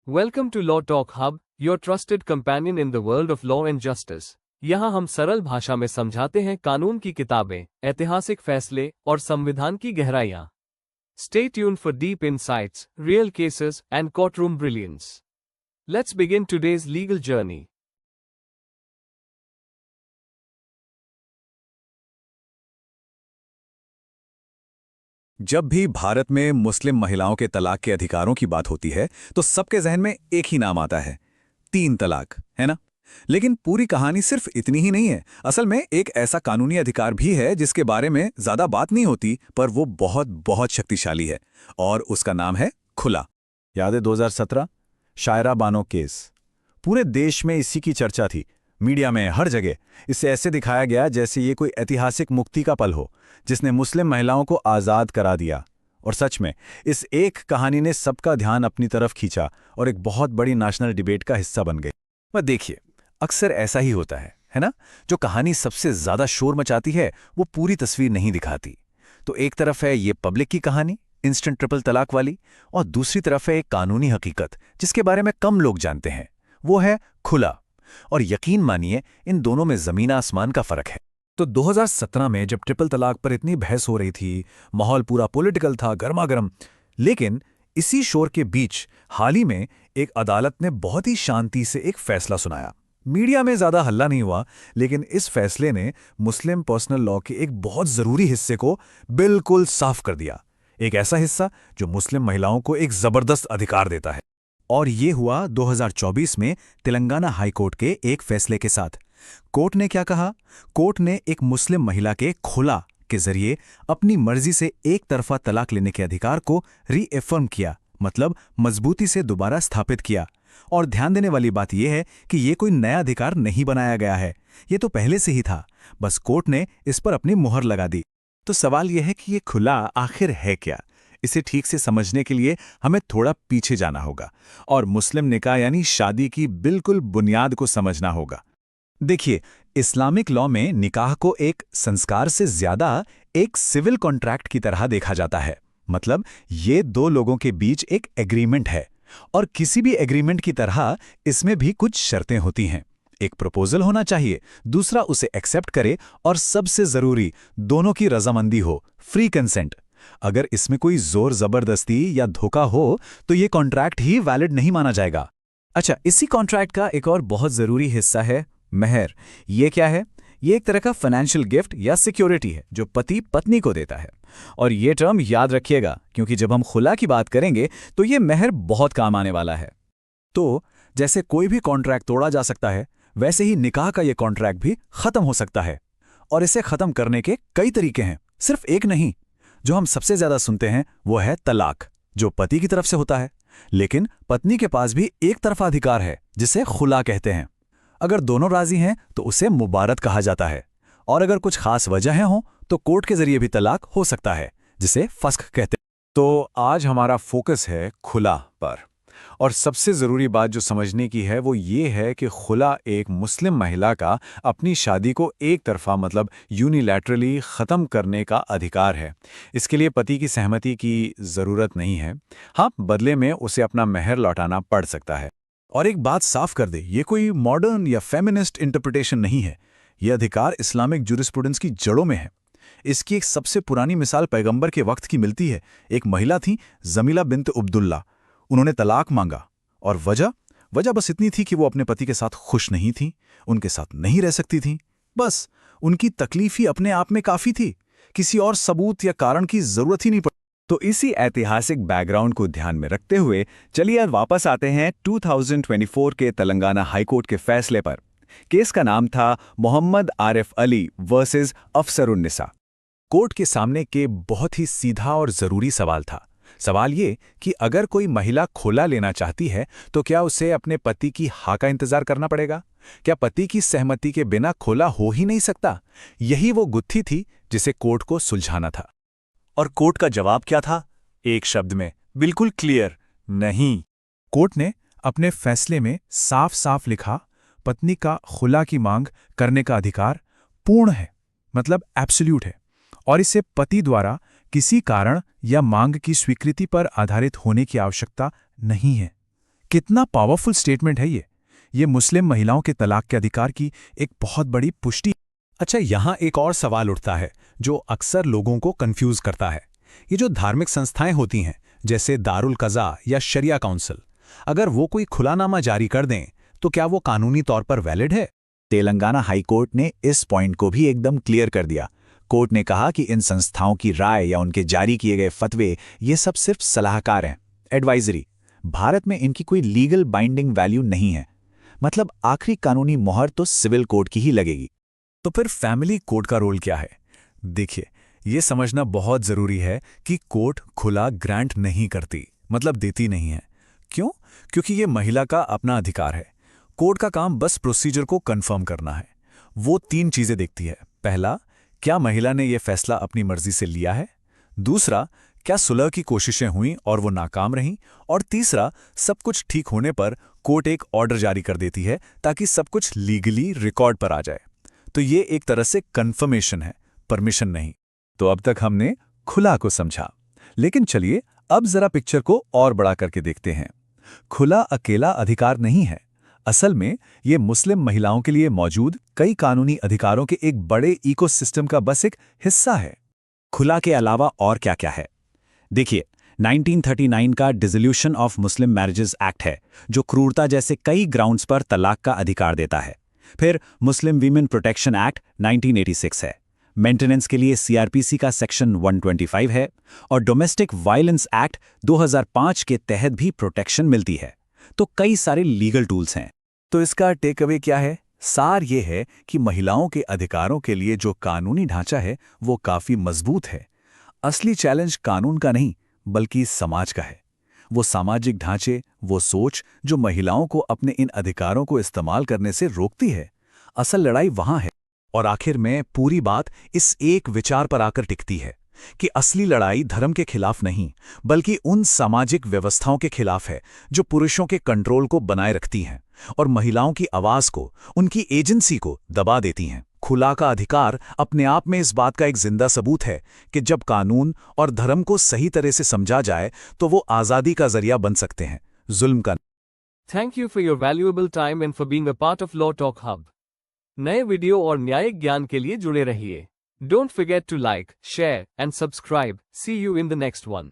Welcome to Law Talk Hub, your trusted companion in the world of law and justice. यहाँ हम सरल भाषा में समझाते हैं कानून की किताबें, ऐतिहासिक फैसले और संविधान की गहराइयाँ. Stay tuned for deep insights, real cases, and courtroom brilliance. Let's begin today's legal journey. जब भी भारत में मुस्लिम महिलाओं के तलाक के अधिकारों की बात होती है तो सबके जहन में एक ही नाम आता है, 3 तलाक, है ना? लेकिन पूरी कहानी सिर्फ इतनी ही नहीं है। असल में एक ऐसा कानूनी अधिकार भी है जिसके बारे में ज्यादा बात नहीं होती, पर वो बहुत बहुत शक्तिशाली है, और उसका नाम है खुला। याद है 2017 शायरा बानो केस? पूरे देश में इसी की चर्चा थी, मीडिया में, हर जगह। इसे ऐसे दिखाया गया जैसे ये कोई ऐतिहासिक मुक्ति का पल हो जिसने मुस्लिम महिलाओं को आज़ाद करा दिया। और सच में इस एक कहानी ने सबका ध्यान अपनी तरफ खींचा और एक बहुत बड़ी नेशनल डिबेट का हिस्सा बन गई। पर देखिए, अक्सर ऐसा ही होता है ना? जो कहानी सबसे ज्यादा शोर मचाती है वो पूरी तस्वीर नहीं दिखाती। तो एक तरफ है ये पब्लिक की कहानी, इंस्टेंट ट्रिपल तलाक वाली, और दूसरी तरफ है एक कानूनी हकीकत जिसके बारे में कम लोग जानते हैं, वो है खुला। और यकीन मानिए, इन दोनों में जमीन आसमान का फर्क है। तो 2017 में जब ट्रिपल तलाक पर इतनी बहस हो रही थी, माहौल पूरा पॉलिटिकल था, गर्मा गर्म। लेकिन इसी शोर के बीच हाल ही में एक अदालत ने बहुत ही शांति से एक फैसला सुनाया। मीडिया में ज्यादा हल्ला नहीं हुआ, लेकिन इस फैसले ने मुस्लिम पर्सनल लॉ के एक बहुत जरूरी हिस्से को बिल्कुल साफ कर दिया। एक ऐसा हिस्सा जो मुस्लिम महिलाओं को एक जबरदस्त अधिकार देता है। और ये हुआ 2024 में तेलंगाना हाईकोर्ट के एक फैसले के साथ। कोर्ट ने क्या कहा? कोर्ट ने एक मुस्लिम महिला के खुला के जरिए अपनी मर्जी से एक तरफा तलाक लेने के अधिकार को रीएफर्म किया, मतलब मजबूती से दोबारा स्थापित किया। और ध्यान देने वाली बात यह है कि यह कोई नया अधिकार नहीं बनाया गया है, ये तो पहले से ही था, बस कोर्ट ने इस पर अपनी मुहर लगा दी। तो सवाल यह है कि यह खुला आखिर है क्या? इसे ठीक से समझने के लिए हमें थोड़ा पीछे जाना होगा और मुस्लिम निकाह यानी शादी की बिल्कुल बुनियाद को समझना होगा। देखिए, इस्लामिक लॉ में निकाह को एक संस्कार से ज्यादा एक सिविल कॉन्ट्रैक्ट की तरह देखा जाता है। मतलब ये दो लोगों के बीच एक एग्रीमेंट है, और किसी भी एग्रीमेंट की तरह इसमें भी कुछ शर्तें होती हैं। एक प्रपोजल होना चाहिए, दूसरा उसे एक्सेप्ट करे, और सबसे जरूरी, दोनों की रजामंदी हो, फ्री कंसेंट। अगर इसमें कोई जोर जबरदस्ती या धोखा हो तो ये कॉन्ट्रैक्ट ही वैलिड नहीं माना जाएगा। अच्छा, इसी कॉन्ट्रैक्ट का एक और बहुत जरूरी हिस्सा है मेहर। ये क्या है? ये एक तरह का फाइनेंशियल गिफ्ट या सिक्योरिटी है जो पति पत्नी को देता है। और ये टर्म याद रखिएगा, क्योंकि जब हम खुला की बात करेंगे तो ये मेहर बहुत काम आने वाला है। तो जैसे कोई भी कॉन्ट्रैक्ट तोड़ा जा सकता है, वैसे ही निकाह का ये कॉन्ट्रैक्ट भी खत्म हो सकता है। और इसे खत्म करने के कई तरीके हैं, सिर्फ एक नहीं। जो हम सबसे ज्यादा सुनते हैं वो है तलाक, जो पति की तरफ से होता है। लेकिन पत्नी के पास भी एक तरफा अधिकार है जिसे खुला कहते हैं। अगर दोनों राजी हैं तो उसे मुबारत कहा जाता है। और अगर कुछ खास वजहें हों तो कोर्ट के जरिए भी तलाक हो सकता है, जिसे फस्ख कहते हैं। तो आज हमारा फोकस है खुला पर। और सबसे ज़रूरी बात जो समझने की है वो ये है कि खुला एक मुस्लिम महिला का अपनी शादी को एक तरफा, मतलब यूनिलैटरली ख़त्म करने का अधिकार है। इसके लिए पति की सहमति की ज़रूरत नहीं है। हाँ, बदले में उसे अपना मेहर लौटाना पड़ सकता है। और एक बात साफ कर दे, ये कोई मॉडर्न या फेमिनिस्ट इंटरप्रिटेशन नहीं है। ये अधिकार इस्लामिक जुरिस्प्रूडेंस की जड़ों में है। इसकी एक सबसे पुरानी मिसाल पैगंबर के वक्त की मिलती है। एक महिला थी, जमीला बिन्त उब्दुल्ला। उन्होंने तलाक मांगा, और वजह बस इतनी थी कि वो अपने पति के साथ खुश नहीं थी, उनके साथ नहीं रह सकती थी। बस उनकी तकलीफ ही अपने आप में काफ़ी थी, किसी और सबूत या कारण की ज़रूरत ही नहीं पड़ी। तो इसी ऐतिहासिक बैकग्राउंड को ध्यान में रखते हुए चलिए अब वापस आते हैं 2024 के तेलंगाना हाईकोर्ट के फैसले पर। केस का नाम था मोहम्मद आरिफ अली वर्सेस अफसरुन्निसा। कोर्ट के सामने के बहुत ही सीधा और ज़रूरी सवाल था। सवाल ये कि अगर कोई महिला खुला लेना चाहती है तो क्या उसे अपने पति की हाँ का इंतजार करना पड़ेगा? क्या पति की सहमति के बिना खुला हो ही नहीं सकता? यही वो गुत्थी थी जिसे कोर्ट को सुलझाना था। और कोर्ट का जवाब क्या था? एक शब्द में, बिल्कुल क्लियर, नहीं। कोर्ट ने अपने फैसले में साफ साफ लिखा, पत्नी का खुला की मांग करने का अधिकार पूर्ण है, मतलब एब्सोल्यूट है, और इसे पति द्वारा किसी कारण या मांग की स्वीकृति पर आधारित होने की आवश्यकता नहीं है। कितना पावरफुल स्टेटमेंट है ये मुस्लिम महिलाओं के तलाक के अधिकार की एक बहुत बड़ी पुष्टि। अच्छा, यहाँ एक और सवाल उठता है जो अक्सर लोगों को कंफ्यूज करता है। ये जो धार्मिक संस्थाएं होती हैं, जैसे दारुल कज़ा या शरिया काउंसिल, अगर वो कोई खुलानामा जारी कर दें तो क्या वो कानूनी तौर पर वैलिड है? तेलंगाना हाईकोर्ट ने इस पॉइंट को भी एकदम क्लियर कर दिया। कोर्ट ने कहा कि इन संस्थाओं की राय या उनके जारी किए गए फतवे ये सब सिर्फ सलाहकार हैं, एडवाइजरी। भारत में इनकी कोई लीगल बाइंडिंग वैल्यू नहीं है। मतलब आखिरी कानूनी मोहर तो सिविल कोर्ट की ही लगेगी। तो फिर फैमिली कोर्ट का रोल क्या है? देखिए, ये समझना बहुत जरूरी है कि कोर्ट खुला ग्रांट नहीं करती, मतलब देती नहीं है। क्यों? क्योंकि ये महिला का अपना अधिकार है। कोर्ट का काम बस प्रोसीजर को कंफर्म करना है। वो 3 चीजें देखती है। पहला, क्या महिला ने यह फैसला अपनी मर्जी से लिया है? दूसरा, क्या सुलह की कोशिशें हुईं और वो नाकाम रहीं? और तीसरा, सब कुछ ठीक होने पर कोर्ट एक ऑर्डर जारी कर देती है ताकि सब कुछ लीगली रिकॉर्ड पर आ जाए। तो ये एक तरह से कंफर्मेशन है, परमिशन नहीं। तो अब तक हमने खुला को समझा, लेकिन चलिए अब जरा पिक्चर को और बड़ा करके देखते हैं। खुला अकेला अधिकार नहीं है। असल में ये मुस्लिम महिलाओं के लिए मौजूद कई कानूनी अधिकारों के एक बड़े इकोसिस्टम का बस एक हिस्सा है। खुला के अलावा और क्या क्या है? देखिए, 1939 का dissolution of Muslim marriages act है, जो क्रूरता जैसे कई ग्राउंड्स पर तलाक का अधिकार देता है। फिर मुस्लिम वीमेन प्रोटेक्शन एक्ट 1986 है। मेंटेनेंस के लिए सीआरपीसी का सेक्शन 125 है और डोमेस्टिक वायलेंस एक्ट 2005 के तहत भी प्रोटेक्शन मिलती है। तो कई सारे लीगल टूल्स हैं। तो इसका टेक अवे क्या है? सार ये है कि महिलाओं के अधिकारों के लिए जो कानूनी ढांचा है वो काफी मजबूत है। असली चैलेंज कानून का नहीं, बल्कि समाज का है। वो सामाजिक ढांचे, वो सोच जो महिलाओं को अपने इन अधिकारों को इस्तेमाल करने से रोकती है। असल लड़ाई वहां है। और आखिर में पूरी बात इस एक विचार पर आकर टिकती है कि असली लड़ाई धर्म के खिलाफ नहीं, बल्कि उन सामाजिक व्यवस्थाओं के खिलाफ है जो पुरुषों के कंट्रोल को बनाए रखती हैं और महिलाओं की आवाज को, उनकी एजेंसी को दबा देती हैं। खुला का अधिकार अपने आप में इस बात का एक जिंदा सबूत है कि जब कानून और धर्म को सही तरह से समझा जाए तो वो आजादी का जरिया बन सकते हैं, जुल्म का। Thank you for your valuable time and for being a part of Law Talk Hub. नए वीडियो और न्यायिक ज्ञान के लिए जुड़े रहिए। Don't forget to like, share and subscribe. See you in the next one.